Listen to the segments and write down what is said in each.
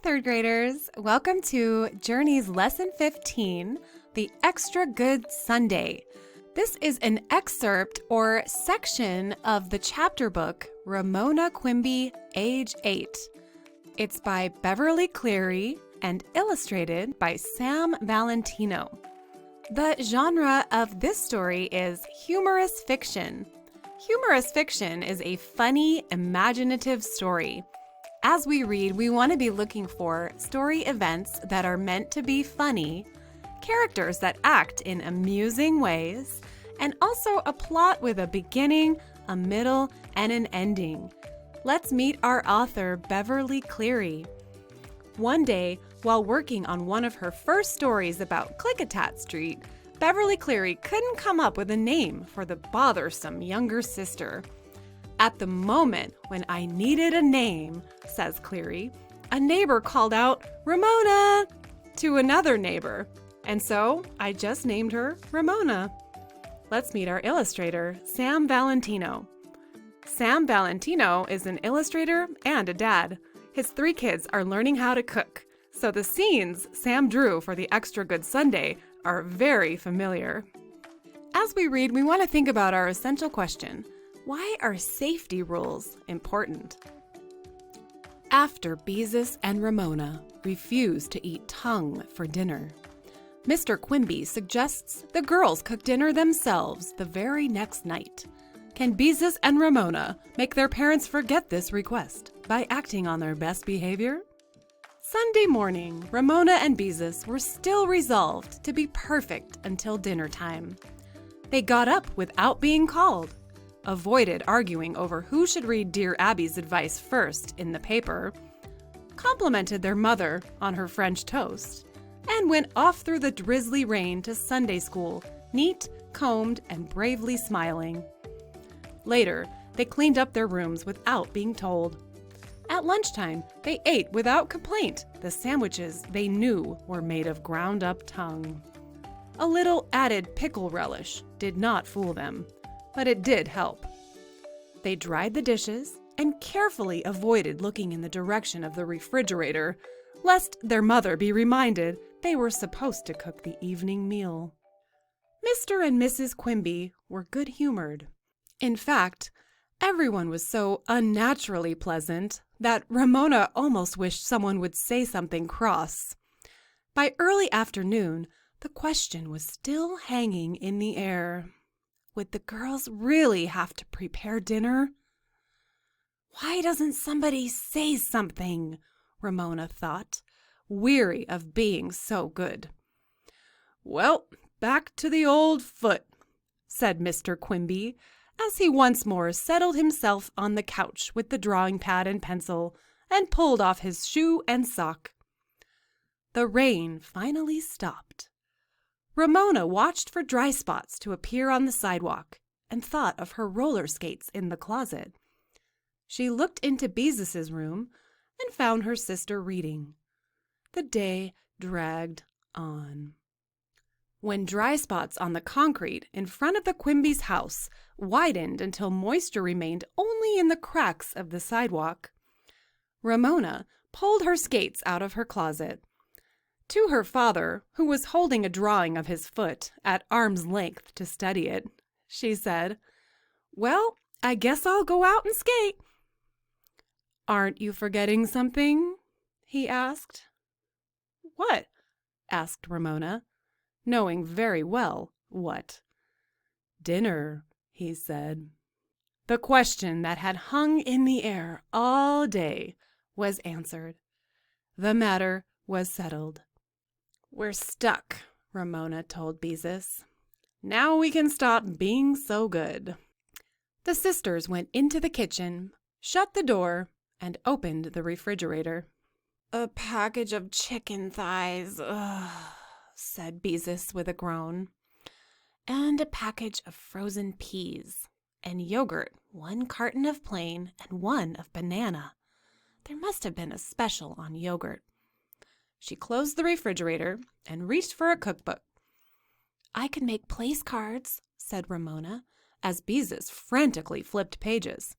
third graders. Welcome to Journey's Lesson 15, the Extra Good Sunday. This is an excerpt or section of the chapter book Ramona Quimby, Age 8. It's by Beverly Cleary and illustrated by Sam Valentino. The genre of this story is humorous fiction. Humorous fiction is a funny, imaginative story. As we read, we want to be looking for story events that are meant to be funny, characters that act in amusing ways, and also a plot with a beginning, a middle, and an ending. Let's meet our author, Beverly Cleary. One day, while working on one of her first stories about Klickitat Street, Beverly Cleary couldn't come up with a name for the bothersome younger sister. At the moment when I needed a name, says Cleary, a neighbor called out, "Ramona!" to another neighbor, and so I just named her Ramona. Let's meet our illustrator, Sam Valentino. Sam Valentino is an illustrator and a dad. His 3 kids are learning how to cook, so the scenes Sam drew for the Extra Good Sunday are very familiar. As we read, we want to think about our essential question. Why are safety rules important? After Beezus and Ramona refuse to eat tongue for dinner, Mr. Quimby suggests the girls cook dinner themselves the very next night. Can Beezus and Ramona make their parents forget this request by acting on their best behavior? Sunday morning, Ramona and Beezus were still resolved to be perfect until dinner time. They got up without being called, avoided arguing over who should read Dear Abby's advice first in the paper, complimented their mother on her French toast, and went off through the drizzly rain to Sunday school, neat, combed, and bravely smiling. Later, they cleaned up their rooms without being told. At lunchtime, they ate without complaint the sandwiches they knew were made of ground-up tongue. A little added pickle relish did not fool them, but it did help. They dried the dishes and carefully avoided looking in the direction of the refrigerator, lest their mother be reminded they were supposed to cook the evening meal. Mr. and Mrs. Quimby were good-humored. In fact, everyone was so unnaturally pleasant that Ramona almost wished someone would say something cross. By early afternoon, the question was still hanging in the air. Would the girls really have to prepare dinner? Why doesn't somebody say something? Ramona thought, weary of being so good. Well, back to the old foot, said Mr. Quimby, as he once more settled himself on the couch with the drawing pad and pencil and pulled off his shoe and sock. The rain finally stopped. Ramona watched for dry spots to appear on the sidewalk and thought of her roller skates in the closet. She looked into Beezus's room and found her sister reading. The day dragged on. When dry spots on the concrete in front of the Quimby's house widened until moisture remained only in the cracks of the sidewalk, Ramona pulled her skates out of her closet. To her father, who was holding a drawing of his foot at arm's length to study it, she said, "Well, I guess I'll go out and skate." "Aren't you forgetting something?" he asked. "What?" asked Ramona, knowing very well what. "Dinner," he said. The question that had hung in the air all day was answered. The matter was settled. "We're stuck," Ramona told Beezus. "Now we can stop being so good." The sisters went into the kitchen, shut the door, and opened the refrigerator. "A package of chicken thighs, said Beezus with a groan. "And a package of frozen peas, and yogurt, 1 carton of plain and 1 of banana. There must have been a special on yogurt." She closed the refrigerator and reached for a cookbook. "I can make place cards," said Ramona, as Beezus frantically flipped pages.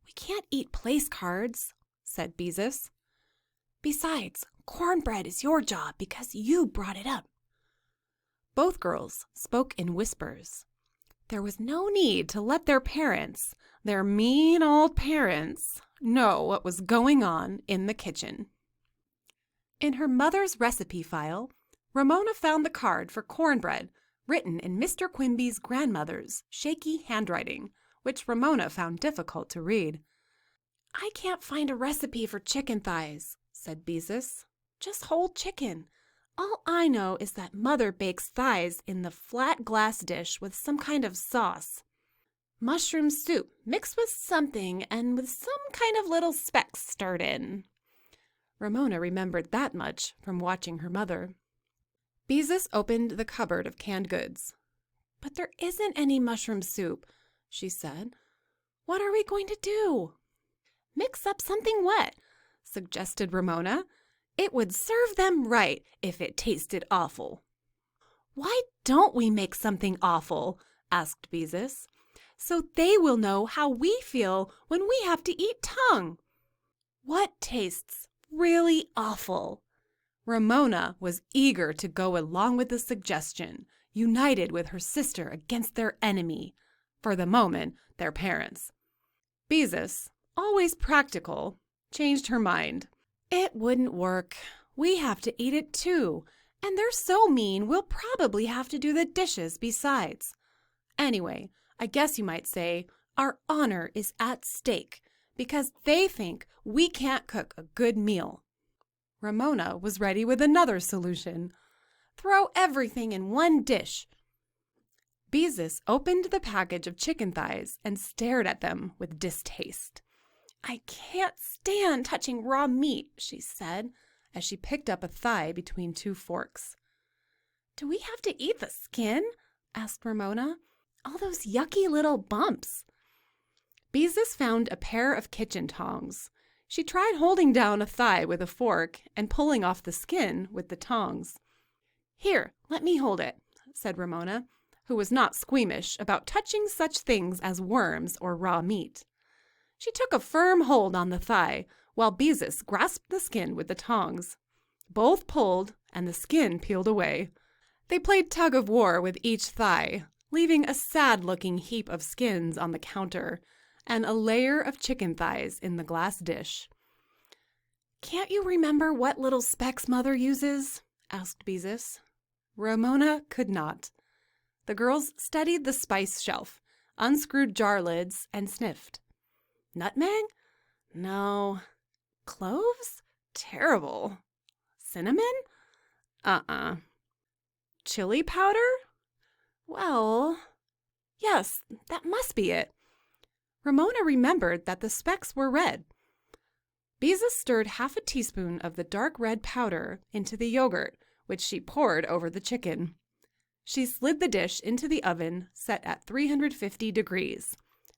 "We can't eat place cards," said Beezus. Besides, cornbread is your job because you brought it up. Both girls spoke in whispers. There was no need to let their parents, their mean old parents, know what was going on in the kitchen. In her mother's recipe file, Ramona found the card for cornbread written in Mr. Quimby's grandmother's shaky handwriting, which Ramona found difficult to read. I can't find a recipe for chicken thighs, said Beezus. Just whole chicken. All I know is that Mother bakes thighs in the flat glass dish with some kind of sauce. Mushroom soup mixed with something and with some kind of little specks stirred in. Ramona remembered that much from watching her mother. Beezus opened the cupboard of canned goods. But there isn't any mushroom soup, she said. What are we going to do? Mix up something wet, suggested Ramona. It would serve them right if it tasted awful. Why don't we make something awful? Asked Beezus. So they will know how we feel when we have to eat tongue. What tastes really awful? Ramona was eager to go along with the suggestion, united with her sister against their enemy, for the moment, their parents. Beezus, always practical, changed her mind. It wouldn't work. We have to eat it too, and they're so mean we'll probably have to do the dishes besides. Anyway, I guess you might say our honor is at stake because they think we can't cook a good meal. Ramona was ready with another solution. Throw everything in one dish. Beezus opened the package of chicken thighs and stared at them with distaste. I can't stand touching raw meat, she said, as she picked up a thigh between two forks. Do we have to eat the skin? Asked Ramona. All those yucky little bumps. Beezus found a pair of kitchen tongs. She tried holding down a thigh with a fork and pulling off the skin with the tongs. Here, let me hold it, said Ramona, who was not squeamish about touching such things as worms or raw meat. She took a firm hold on the thigh, while Beezus grasped the skin with the tongs. Both pulled, and the skin peeled away. They played tug-of-war with each thigh, leaving a sad-looking heap of skins on the counter and a layer of chicken thighs in the glass dish. Can't you remember what little specks Mother uses? Asked Beezus. Ramona could not. The girls studied the spice shelf, unscrewed jar lids, and sniffed. Nutmeg? No. Cloves? Terrible. Cinnamon? Chili powder? Well, yes, that must be it. Ramona remembered that the specks were red. Beezus stirred half a teaspoon of the dark red powder into the yogurt, which she poured over the chicken. She slid the dish into the oven set at 350 degrees,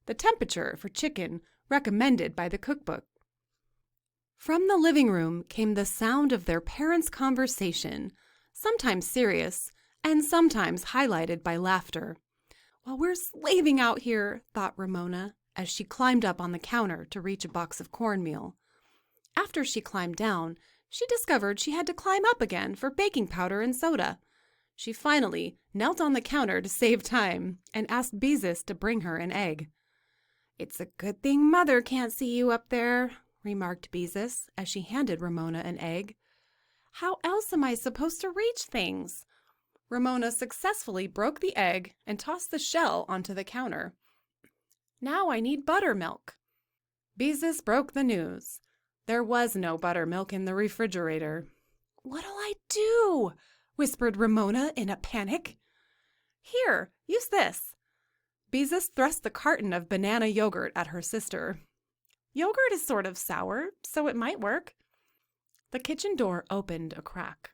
the temperature for chicken recommended by the cookbook. From the living room came the sound of their parents' conversation, sometimes serious and sometimes highlighted by laughter. While we're slaving out here, thought Ramona, as she climbed up on the counter to reach a box of cornmeal. After she climbed down, she discovered she had to climb up again for baking powder and soda. She finally knelt on the counter to save time and asked Beezus to bring her an egg. It's a good thing Mother can't see you up there, remarked Beezus as she handed Ramona an egg. How else am I supposed to reach things? Ramona successfully broke the egg and tossed the shell onto the counter. Now I need buttermilk. Beezus broke the news. There was no buttermilk in the refrigerator. What'll I do? Whispered Ramona in a panic. Here, use this. Beezus thrust the carton of banana yogurt at her sister. Yogurt is sort of sour, so it might work. The kitchen door opened a crack.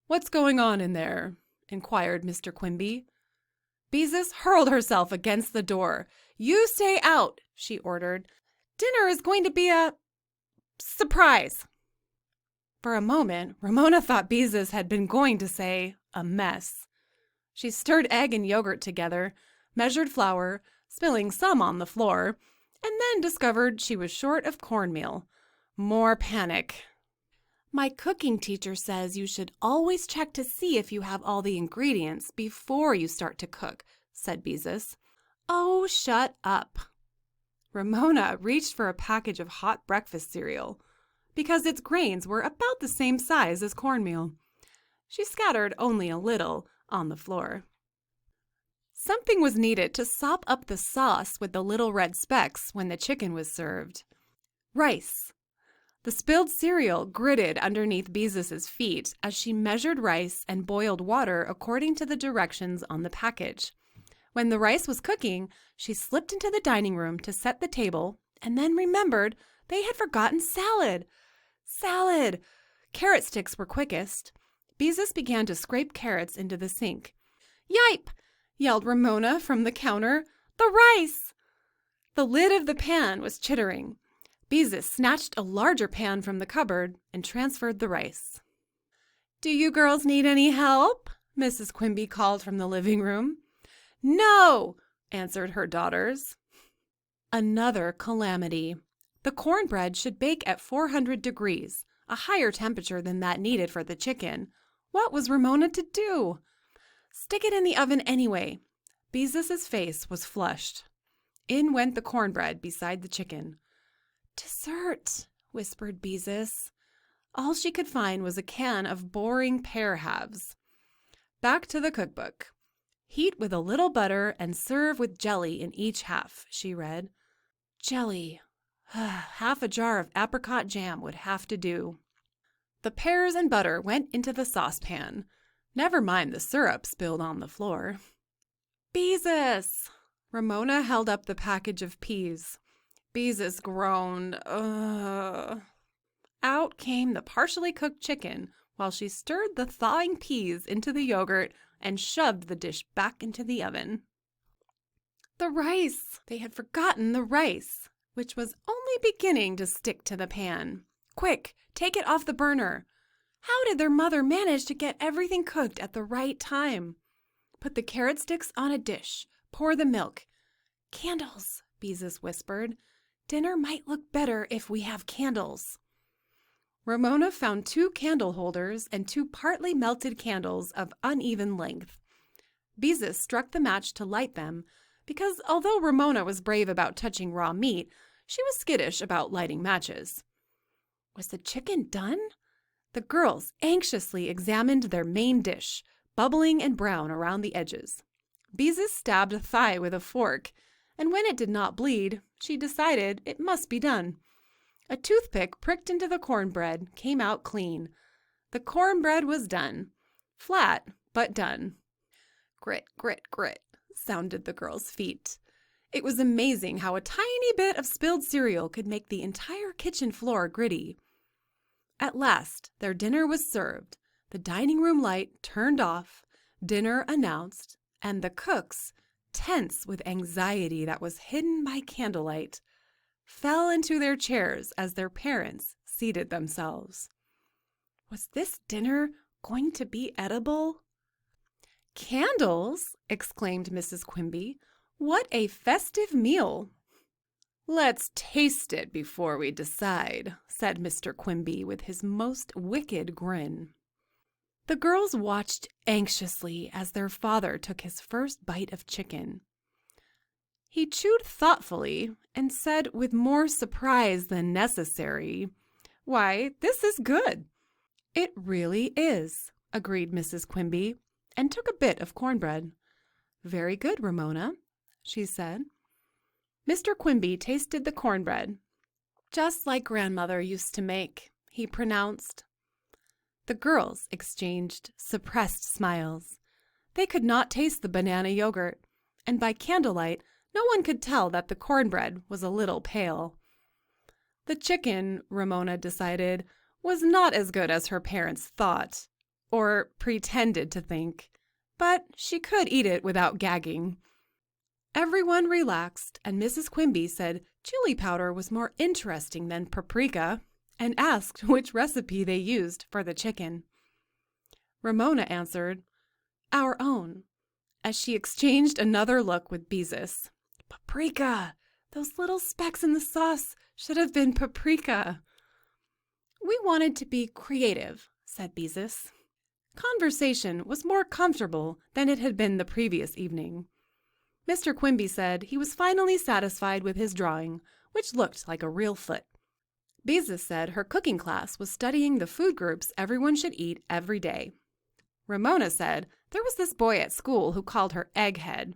What's going on in there? Inquired Mr. Quimby. Beezus hurled herself against the door. You stay out, she ordered. Dinner is going to be a surprise. For a moment, Ramona thought Beezus had been going to say a mess. She stirred egg and yogurt together, measured flour, spilling some on the floor, and then discovered she was short of cornmeal. More panic. My cooking teacher says you should always check to see if you have all the ingredients before you start to cook, said Beezus. Oh, shut up. Ramona reached for a package of hot breakfast cereal because its grains were about the same size as cornmeal. She scattered only a little on the floor. Something was needed to sop up the sauce with the little red specks when the chicken was served. Rice. The spilled cereal gritted underneath Beezus's feet as she measured rice and boiled water according to the directions on the package. When the rice was cooking, she slipped into the dining room to set the table and then remembered they had forgotten salad. Salad! Carrot sticks were quickest. Beezus began to scrape carrots into the sink. Yipe! Yelled Ramona from the counter. The rice! The lid of the pan was chittering. Beezus snatched a larger pan from the cupboard and transferred the rice. Do you girls need any help? Mrs. Quimby called from the living room. No, answered her daughters. Another calamity. The cornbread should bake at 400 degrees, a higher temperature than that needed for the chicken. What was Ramona to do? Stick it in the oven anyway. Beezus's face was flushed. In went the cornbread beside the chicken. Dessert, whispered Beezus. All she could find was a can of boring pear halves. Back to the cookbook. Heat with a little butter and serve with jelly in each half, she read. Jelly. Half a jar of apricot jam would have to do. The pears and butter went into the saucepan. Never mind the syrup spilled on the floor. Beezus! Ramona held up the package of peas. Beezus groaned. Ugh. Out came the partially cooked chicken while she stirred the thawing peas into the yogurt and shoved the dish back into the oven. The rice! They had forgotten the rice, which was only beginning to stick to the pan. Quick, take it off the burner. How did their mother manage to get everything cooked at the right time? Put the carrot sticks on a dish. Pour the milk. Candles, Beezus whispered. Dinner might look better if we have candles. Ramona found 2 candle holders and 2 partly melted candles of uneven length. Beezus struck the match to light them because although Ramona was brave about touching raw meat, she was skittish about lighting matches. Was the chicken done? The girls anxiously examined their main dish, bubbling and brown around the edges. Beezus stabbed a thigh with a fork, and when it did not bleed, she decided it must be done. A toothpick pricked into the cornbread came out clean. The cornbread was done. Flat, but done. Grit, grit, grit, sounded the girls' feet. It was amazing how a tiny bit of spilled cereal could make the entire kitchen floor gritty. At last, their dinner was served, the dining room light turned off, dinner announced, and the cooks, tense with anxiety that was hidden by candlelight, fell into their chairs as their parents seated themselves. Was this dinner going to be edible? Candles! Exclaimed Mrs. Quimby. What a festive meal! Let's taste it before we decide, said Mr. Quimby with his most wicked grin. The girls watched anxiously as their father took his first bite of chicken. He chewed thoughtfully and said with more surprise than necessary, "Why, this is good." "It really is," agreed Mrs. Quimby, and took a bit of cornbread. "Very good, Ramona," she said. Mr. Quimby tasted the cornbread. "Just like grandmother used to make," he pronounced. The girls exchanged suppressed smiles. They could not taste the banana yogurt, and by candlelight, no one could tell that the cornbread was a little pale. The chicken, Ramona decided, was not as good as her parents thought, or pretended to think, but she could eat it without gagging. Everyone relaxed, and Mrs. Quimby said chili powder was more interesting than paprika, and asked which recipe they used for the chicken. Ramona answered, "Our own," as she exchanged another look with Beezus. "Paprika! Those little specks in the sauce should have been paprika." We wanted to be creative, said Beezus. Conversation was more comfortable than it had been the previous evening. Mr. Quimby said he was finally satisfied with his drawing, which looked like a real foot. Beezus said her cooking class was studying the food groups everyone should eat every day. Ramona said there was this boy at school who called her Egghead.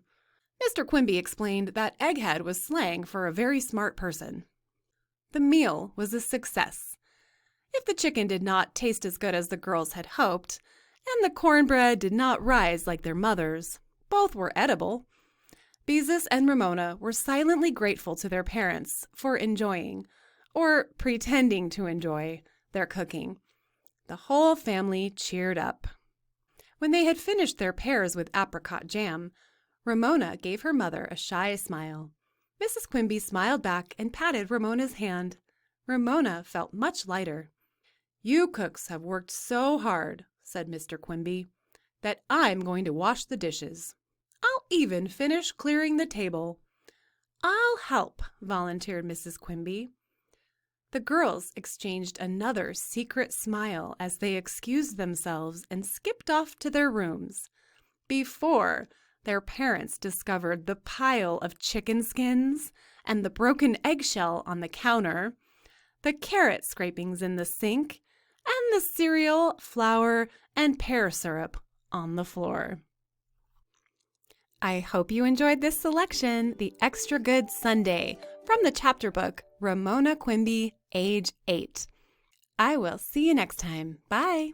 Mr. Quimby explained that Egghead was slang for a very smart person. The meal was a success. If the chicken did not taste as good as the girls had hoped, and the cornbread did not rise like their mother's, both were edible. Beezus and Ramona were silently grateful to their parents for enjoying, or pretending to enjoy, their cooking. The whole family cheered up. When they had finished their pears with apricot jam, Ramona gave her mother a shy smile. Mrs. Quimby smiled back and patted Ramona's hand. Ramona felt much lighter. "You cooks have worked so hard," said Mr. Quimby, "that I'm going to wash the dishes. I'll even finish clearing the table." "I'll help," volunteered Mrs. Quimby. The girls exchanged another secret smile as they excused themselves and skipped off to their rooms, before their parents discovered the pile of chicken skins and the broken eggshell on the counter, the carrot scrapings in the sink, and the cereal, flour, and pear syrup on the floor. I hope you enjoyed this selection, The Extra Good Sunday, from the chapter book Ramona Quimby, age 8. I will see you next time. Bye.